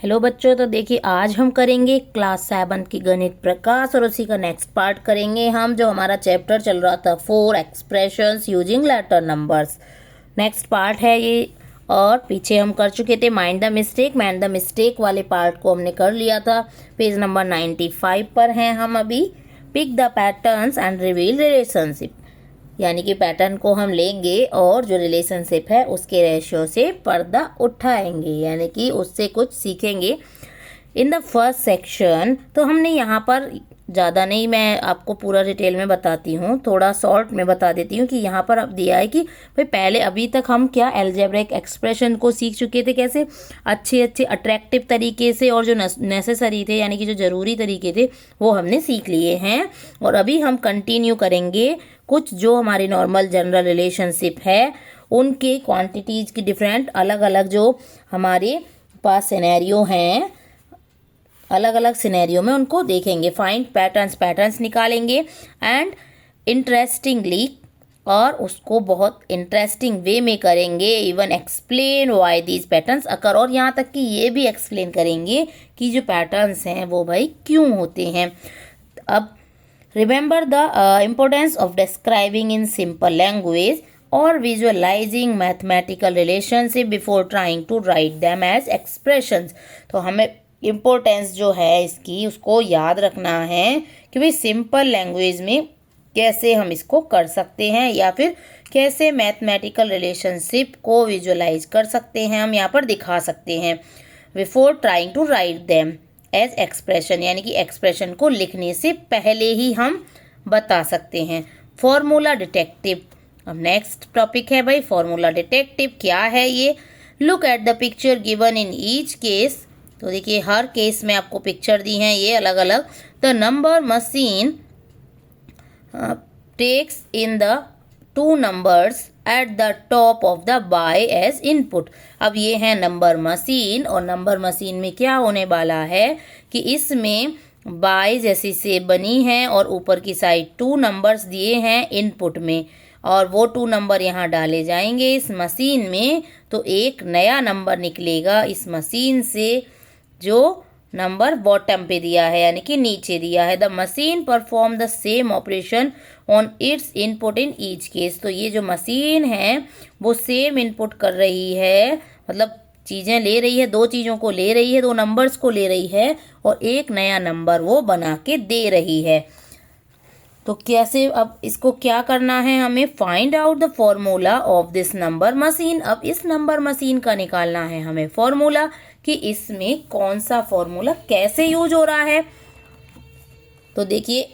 Hello बच्चों, तो देखिए आज हम करेंगे क्लास 7 की गणित प्रकाश और उसी का नेक्स्ट पार्ट करेंगे हम। जो हमारा चैप्टर चल रहा था 4 expressions using letter numbers, next part है ये। और पीछे हम कर चुके थे माइंड द मिस्टेक वाले पार्ट को हमने कर लिया था। पेज नंबर 95 पर हैं हम अभी। Pick the patterns and reveal relationship, यानी कि पैटर्न को हम लेंगे और जो रिलेशनशिप है उसके रेशियो से पर्दा उठाएंगे, यानी कि उससे कुछ सीखेंगे। इन द फर्स्ट सेक्शन तो हमने यहाँ पर ज़्यादा नहीं, मैं आपको पूरा डिटेल में बताती हूँ, थोड़ा शॉर्ट में बता देती हूँ कि यहाँ पर अब दिया है कि भाई पहले अभी तक हम क्या अलजेब्रिक एक्सप्रेशन को सीख चुके थे, कैसे अच्छे अट्रैक्टिव तरीके से, और जो नेसेसरी थे यानी कि जो ज़रूरी तरीके थे वो हमने सीख लिए हैं। और अभी हम कंटिन्यू करेंगे कुछ जो हमारी नॉर्मल जनरल रिलेशनशिप है उनके क्वांटिटीज़ की डिफरेंट अलग अलग जो हमारे पास सिनेरियो हैं, अलग अलग सिनेरियो में उनको देखेंगे। फाइंड पैटर्न्स निकालेंगे एंड इंटरेस्टिंगली, और उसको बहुत इंटरेस्टिंग वे में करेंगे। Even explain why these patterns occur, और यहाँ तक कि ये भी एक्सप्लेन करेंगे कि जो पैटर्न्स हैं वो भाई क्यों होते हैं। अब remember the importance of describing in simple language और visualising mathematical relationship before trying to write them as expressions. तो हमें इम्पोर्टेंस जो है इसकी उसको याद रखना है कि भाई सिंपल लैंग्वेज में कैसे हम इसको कर सकते हैं, या फिर कैसे मैथमेटिकल रिलेशनशिप को विजुअलाइज कर सकते हैं, हम यहाँ पर दिखा सकते हैं। Before trying to write them as expression, यानी कि एक्सप्रेशन को लिखने से पहले ही हम बता सकते हैं। फॉर्मूला डिटेक्टिव, अब नेक्स्ट टॉपिक है भाई फॉर्मूला डिटेक्टिव। क्या है ये? Look at the picture given in each case. तो देखिए हर केस में आपको पिक्चर दी हैं ये अलग अलग। The number machine takes in the 2 numbers at the top of the by as input. अब ये है नंबर मशीन, और नंबर मशीन में क्या होने वाला है कि इसमें बाय जैसी से बनी है और ऊपर की साइड 2 नंबर्स दिए हैं इनपुट में, और वो 2 नंबर यहाँ डाले जाएंगे इस मशीन में, तो एक नया नंबर निकलेगा इस मशीन से जो नंबर बॉटम पे दिया है, यानी कि नीचे दिया है। The machine perform the same operation on it's input in each case. तो ये जो मशीन है वो सेम इनपुट कर रही है, मतलब चीज़ें ले रही है, 2 चीज़ों को ले रही है, 2 नंबर्स को ले रही है और एक नया नंबर वो बना के दे रही है। तो कैसे, अब इसको क्या करना है हमें? Find out the formula of this number machine. अब इस नंबर मशीन का निकालना है हमें फॉर्मूला कि इसमें कौन सा फॉर्मूला कैसे यूज हो रहा है। तो देखिए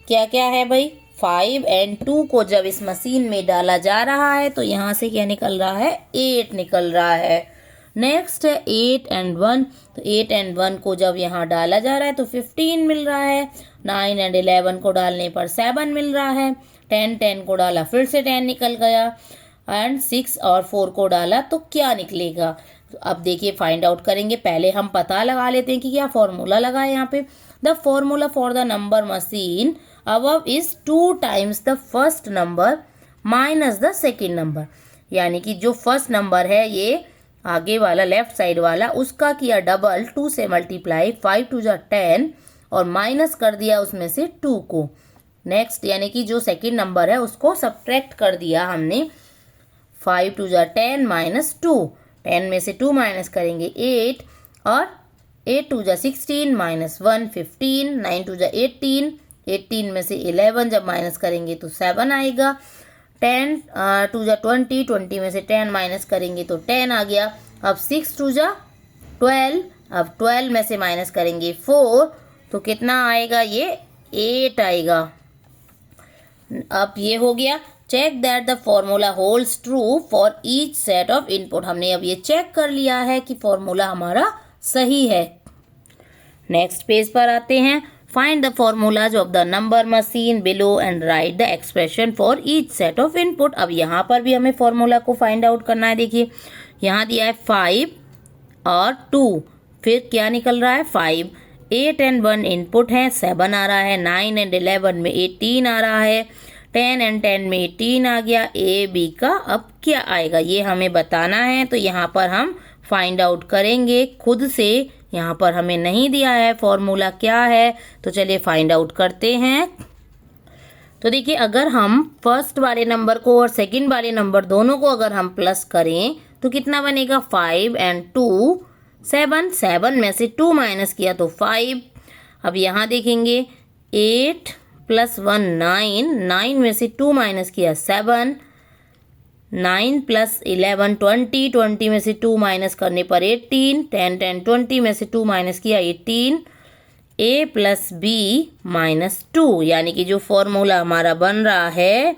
क्या क्या है भाई, 5 और 2 को जब इस मशीन में डाला जा रहा है तो यहाँ से क्या निकल रहा है? 8 निकल रहा है। नेक्स्ट है 8 और 1, तो 8 और 1 को जब यहाँ डाला जा रहा है तो 15 मिल रहा है। 9 और 11 को डालने पर 7 मिल रहा है। 10 को डाला फिर से 10 निकल गया, एंड 6 और 4 को डाला तो क्या निकलेगा? तो अब देखिए फाइंड आउट करेंगे। पहले हम पता लगा लेते हैं कि क्या फॉर्मूला लगा है यहाँ पे। The formula for the number machine above is 2 times the first number minus the second number, यानी कि जो फर्स्ट नंबर है ये आगे वाला लेफ्ट साइड वाला, उसका किया डबल, 2 से मल्टीप्लाई, 5 2 जा 10, और माइनस कर दिया उसमें से 2 को। नेक्स्ट यानी कि जो सेकेंड नंबर है उसको सब्ट्रैक्ट कर दिया हमने। 5 2 जा 10 माइनस 2, 10 में से 2 माइनस करेंगे 8, और 8 2 जा 16 माइनस 1 15, 9 2 जा 18, 18 में से 11 जब माइनस करेंगे तो 7 आएगा। 10 2 जा 20, 20 में से 10 माइनस करेंगे तो 10 आ गया। अब 6 2 जा 12, अब 12 में से माइनस करेंगे 4, तो कितना आएगा? ये 8 आएगा। अब ये हो गया। Check that the formula holds true for each set of input. हमने अब ये चेक कर लिया है कि फॉर्मूला हमारा सही है। नेक्स्ट पेज पर आते हैं। Find the formulas of the number machine below and right the expression for each set of input. अब यहाँ पर भी हमें फॉर्मूला को फाइंड आउट करना है। देखिए यहाँ दिया है 5 और 2, फिर क्या निकल रहा है? 5। 8 और 1 इनपुट है, 7 आ रहा है। 9 और 11 में 18 आ रहा है। 10 और 10 में 18 आ गया। ए बी का अब क्या आएगा ये हमें बताना है, तो यहाँ पर हम फाइंड आउट करेंगे खुद से। यहाँ पर हमें नहीं दिया है फॉर्मूला क्या है, तो चलिए फाइंड आउट करते हैं। तो देखिए, अगर हम फर्स्ट वाले नंबर को और सेकंड वाले नंबर दोनों को अगर हम प्लस करें तो कितना बनेगा, 5 and 2 7। 7 में से 2 माइनस किया तो 5। अब यहाँ देखेंगे 8 + 1 9, 9 में से 2 माइनस किया 7। 9 + 11 20, 20 में से 2 माइनस करने पर 18। 10 10 20 में से 2 माइनस किया 18। a + b - 2, यानी कि जो फॉर्मूला हमारा बन रहा है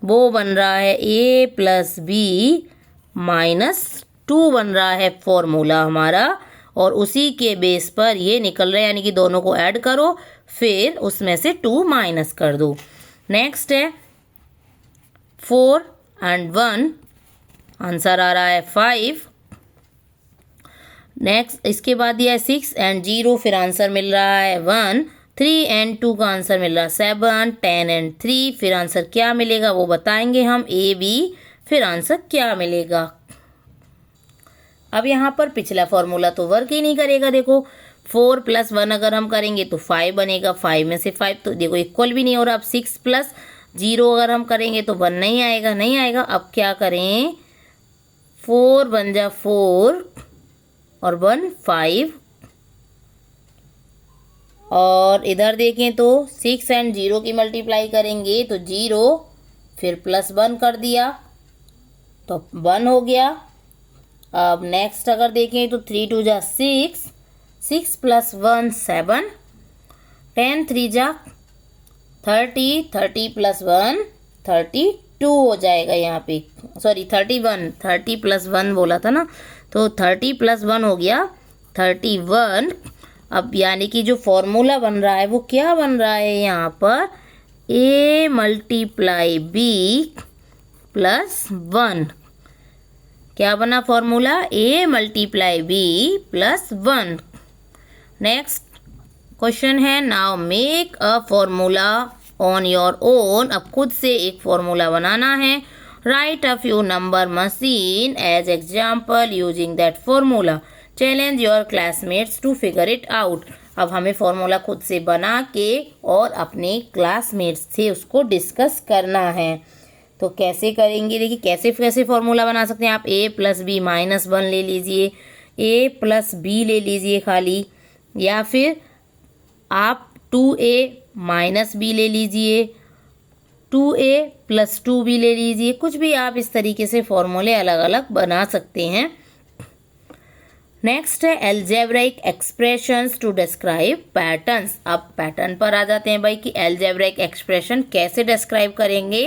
वो बन रहा है a + b - 2 बन रहा है फॉर्मूला हमारा, और उसी के बेस पर ये निकल रहा है, यानी कि दोनों को ऐड करो फिर उसमें से 2 माइनस कर दो। नेक्स्ट है 4 and 1, आंसर आ रहा है 5। नेक्स्ट इसके बाद दिया है 6 and 0, फिर आंसर मिल रहा है 1। 3 and 2 का आंसर मिल रहा है 7। 10 and 3, फिर आंसर क्या मिलेगा वो बताएंगे हम, ए बी, फिर आंसर क्या मिलेगा। अब यहाँ पर पिछला फॉर्मूला तो वर्क ही नहीं करेगा। देखो 4 + 1 अगर हम करेंगे तो 5 बनेगा, 5 में से 5 तो देखो इक्वल भी नहीं हो रहा। अब 6 + 0 अगर हम करेंगे तो 1 नहीं आएगा, नहीं आएगा। अब क्या करें, 4 बन जा 4 और 1 5, और इधर देखें तो 6 and 0 की मल्टीप्लाई करेंगे तो 0, फिर +1 कर दिया तो 1 हो गया। अब नेक्स्ट अगर देखें तो 3 2 जा 6, 6 + 1 7, 10 3 जा 30, 30 + 1 32 हो जाएगा यहाँ पे, सॉरी 31, 30 + 1 बोला था ना, तो 30 + 1 हो गया 31। अब यानी कि जो फॉर्मूला बन रहा है वो क्या बन रहा है यहाँ पर, a × b + 1। क्या बना formula, a × b + 1। Next question है, now make a formula on your own. अब खुद से एक फॉर्मूला बनाना है। Write a few number machine as example using that formula. Challenge your classmates to figure it out. अब हमें फॉर्मूला खुद से बना के और अपने क्लासमेट्स से उसको डिस्कस करना है। तो कैसे करेंगे, देखिए कैसे कैसे फॉर्मूला बना सकते हैं आप। a + b - 1 ले लीजिए, a + b ले लीजिए खाली, या फिर आप 2a - b ले लीजिए, 2a + 2b ले लीजिए। कुछ भी आप इस तरीके से फॉर्मूले अलग अलग बना सकते हैं। नेक्स्ट है algebraic expressions to describe patterns. अब पैटर्न पर आ जाते हैं भाई कि एल्जेब्राइक एक्सप्रेशन कैसे डिस्क्राइब करेंगे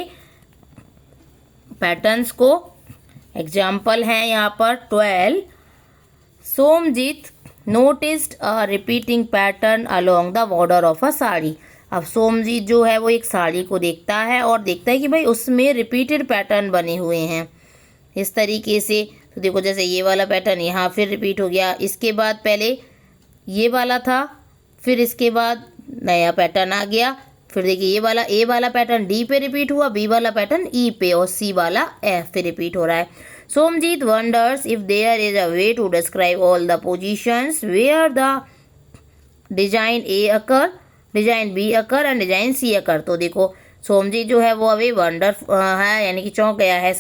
पैटर्न्स को। एग्जाम्पल है यहाँ पर 12। Somjit noticed a repeating pattern along the border of a sari. अब सोमजीत जो है वो एक साड़ी को देखता है और देखता है कि भाई उसमें रिपीटेड पैटर्न बने हुए हैं इस तरीके से। तो देखो जैसे ये वाला पैटर्न यहाँ फिर रिपीट हो गया, इसके बाद पहले ये वाला था, फिर इसके बाद नया पैटर्न आ गया। फिर देखिए ये वाला ए वाला पैटर्न डी पे रिपीट हुआ, बी वाला पैटर्न ई पे, और सी वाला एफ पे रिपीट हो रहा है। Somjeet wonders if there is a way to describe all the positions where the design A occur, design B occur and design C occur. तो देखो सोमजीत जो है वो अभी वंडर है, यानी कि चौंक गया है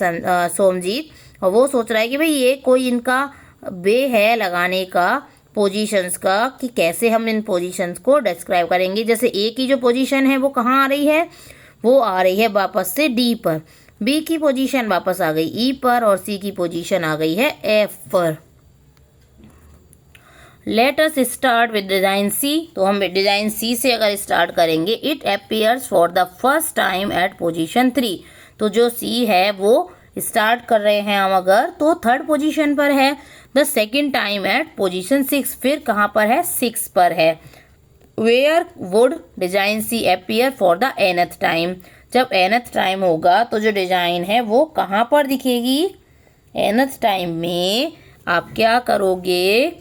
सोमजीत, और वो सोच रहा है कि भाई ये कोई इनका वे है लगाने का पोजीशंस का, कि कैसे हम इन पोजीशंस को डिस्क्राइब करेंगे। जैसे ए की जो पोजीशन है वो कहाँ आ रही है, वो आ रही है वापस से डी पर, बी की पोजीशन वापस आ गई ई पर, और सी की पोजीशन आ गई है एफ पर। Let us start with design C. तो हम डिजाइन सी से अगर स्टार्ट करेंगे, it appears for the first time at position 3। तो जो सी है वो स्टार्ट कर रहे हैं हम अगर, तो थर्ड पोजीशन पर है। The second time at position 6, फिर कहाँ पर है, 6 पर है। Where would design C appear for the nth time. जब nth टाइम होगा तो जो डिजाइन है वो कहाँ पर दिखेगी, nth टाइम में आप क्या करोगे,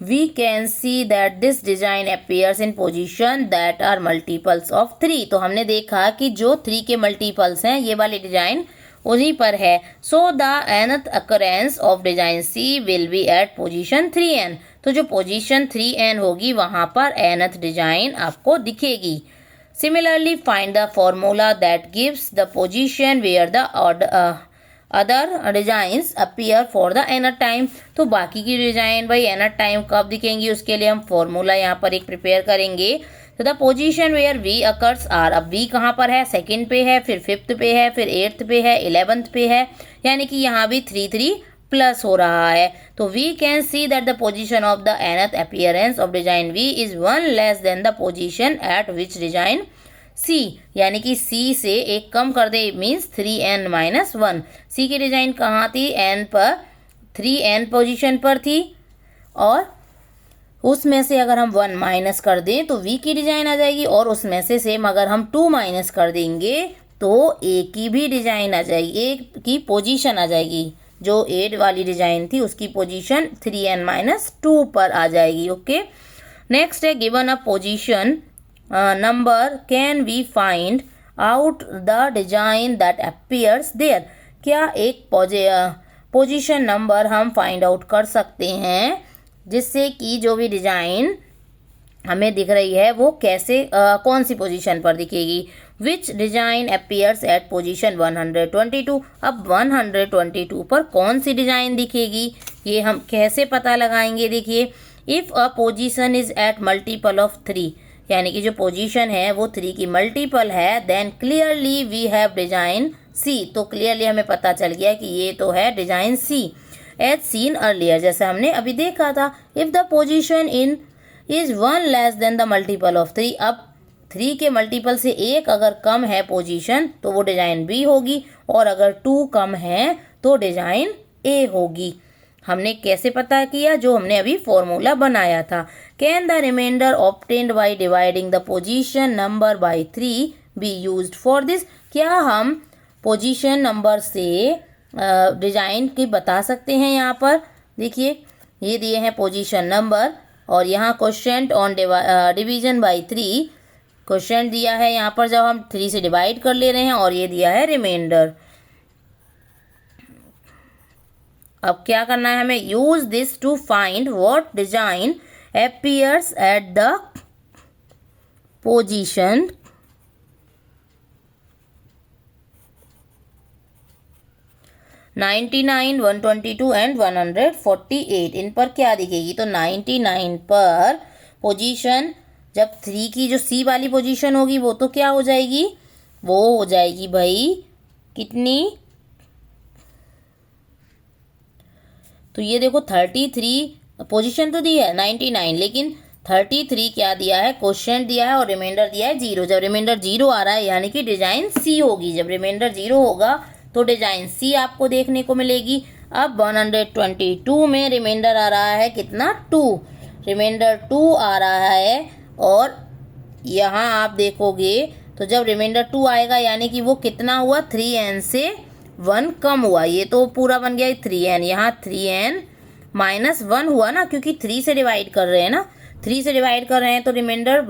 we can see that this design appears in position that are multiples of 3। तो हमने देखा कि जो 3 के मल्टीपल्स हैं ये वाले डिजाइन उसी पर है। So the nth occurrence of design C will be at position 3n। तो जो पोजीशन 3n होगी वहाँ पर nth डिजाइन आपको दिखेगी। Similarly find the formula that gives the position where the other designs appear for the nth time. तो बाकी की डिजाइन भाई nth टाइम कब दिखेंगी, उसके लिए हम फॉर्मूला यहाँ पर एक प्रिपेयर करेंगे। तो the position where we occurs are, अब वी कहाँ पर है, सेकंड पे है, फिर फिफ्थ पे है, फिर एट्थ पे है, 11th पे है, यानी कि यहाँ भी 3 प्लस हो रहा है। तो we can see that the position of the nth appearance of design V is 1 less than the position at which design C, यानी कि सी से एक कम कर दे, मीन्स 3n-1। सी की डिजाइन कहाँ थी, n पर 3n पोजीशन पर थी, और उसमें से अगर हम 1 माइनस कर दें तो v की डिजाइन आ जाएगी, और उसमें से सेम अगर हम 2 माइनस कर देंगे तो a की भी डिजाइन आ जाएगी, a की पोजीशन आ जाएगी। जो 8 वाली डिजाइन थी उसकी पोजीशन 3n-2 पर आ जाएगी। ओके, नेक्स्ट है given a position number can we find out the design that appears there. क्या एक पोजीशन नंबर हम फाइंड आउट कर सकते हैं जिससे कि जो भी डिजाइन हमें दिख रही है वो कैसे कौन सी पोजीशन पर दिखेगी। विच डिजाइन अपीयर्स एट पोजीशन 122। अब 122 पर कौन सी डिजाइन दिखेगी ये हम कैसे पता लगाएंगे। देखिए, if a position is at multiple of 3, यानी कि जो पोजीशन है वो 3 की मल्टीपल है, then clearly we have design C. तो क्लियरली हमें पता चल गया कि ये तो है डिजाइन सी। एज सीन अर्लियर, जैसे हमने अभी देखा था, if the position in is 1 less than the multiple of 3। अब 3 के मल्टीपल से एक अगर कम है पोजीशन तो वो डिजाइन बी होगी, और अगर 2 कम है तो डिजाइन ए होगी। हमने कैसे पता किया, जो हमने अभी फॉर्मूला बनाया था। Can the remainder obtained by dividing the position number by 3 be used for this. क्या हम पोजीशन नंबर से डिजाइन की बता सकते हैं। यहाँ पर देखिए, ये दिए हैं पोजीशन नंबर, और यहाँ question on division bye 3 question दिया है यहाँ पर, जब हम 3 से डिवाइड कर ले रहे हैं, और ये दिया है रिमाइंडर। अब क्या करना है हमें, use this to find what design appears at the position 99, 122 and 148। इन पर क्या दिखेगी, तो 99 पर पोजीशन जब 3 की जो सी वाली पोजीशन होगी वो तो क्या हो जाएगी, वो हो जाएगी भाई कितनी, तो ये देखो 33 पोजीशन तो दी है 99, लेकिन 33 क्या दिया है, क्वेश्चन दिया है, और रिमाइंडर दिया है 0। जब रिमाइंडर 0 आ रहा है यानी कि डिजाइन सी होगी। जब रिमाइंडर 0 होगा तो डिजाइन सी आपको देखने को मिलेगी। अब 122 में रिमाइंडर आ रहा है कितना, 2, रिमाइंडर 2 आ रहा है, और यहाँ आप देखोगे तो जब रिमाइंडर 2 आएगा यानी कि वो कितना हुआ, 3n से 1 कम हुआ। ये तो पूरा बन गया 3n, यहाँ 3n-1 हुआ ना, क्योंकि 3 से डिवाइड कर रहे हैं ना, 3 से डिवाइड कर रहे हैं तो रिमाइंडर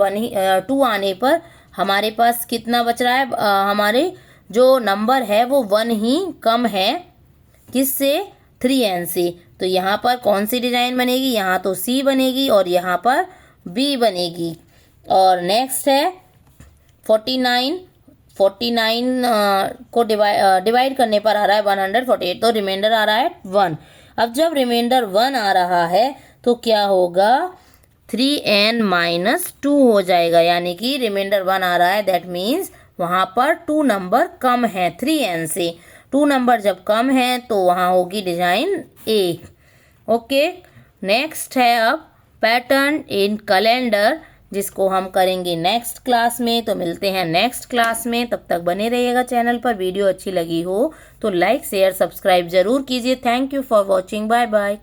2 आने पर हमारे पास कितना बच रहा है, हमारे जो नंबर है वो 1 ही कम है, किससे, 3n से। तो यहाँ पर कौन सी डिजाइन बनेगी, यहाँ तो C बनेगी और यहाँ पर B बनेगी। और नेक्स्ट है 49 को डिवाइड करने पर आ रहा है 148, तो रिमाइंडर आ रहा है 1। अब जब रिमाइंडर 1 आ रहा है तो क्या होगा, 3n-2 हो जाएगा, यानी कि रिमाइंडर 1 आ रहा है, दैट मीन्स वहाँ पर 2 नंबर कम है 3n से। 2 नंबर जब कम है तो वहाँ होगी डिजाइन ए। ओके, नेक्स्ट है अब पैटर्न इन कैलेंडर, जिसको हम करेंगे नेक्स्ट क्लास में। तो मिलते हैं नेक्स्ट क्लास में, तब तक बने रहिएगा चैनल पर। वीडियो अच्छी लगी हो तो लाइक शेयर सब्सक्राइब जरूर कीजिए। Thank you for watching, bye bye.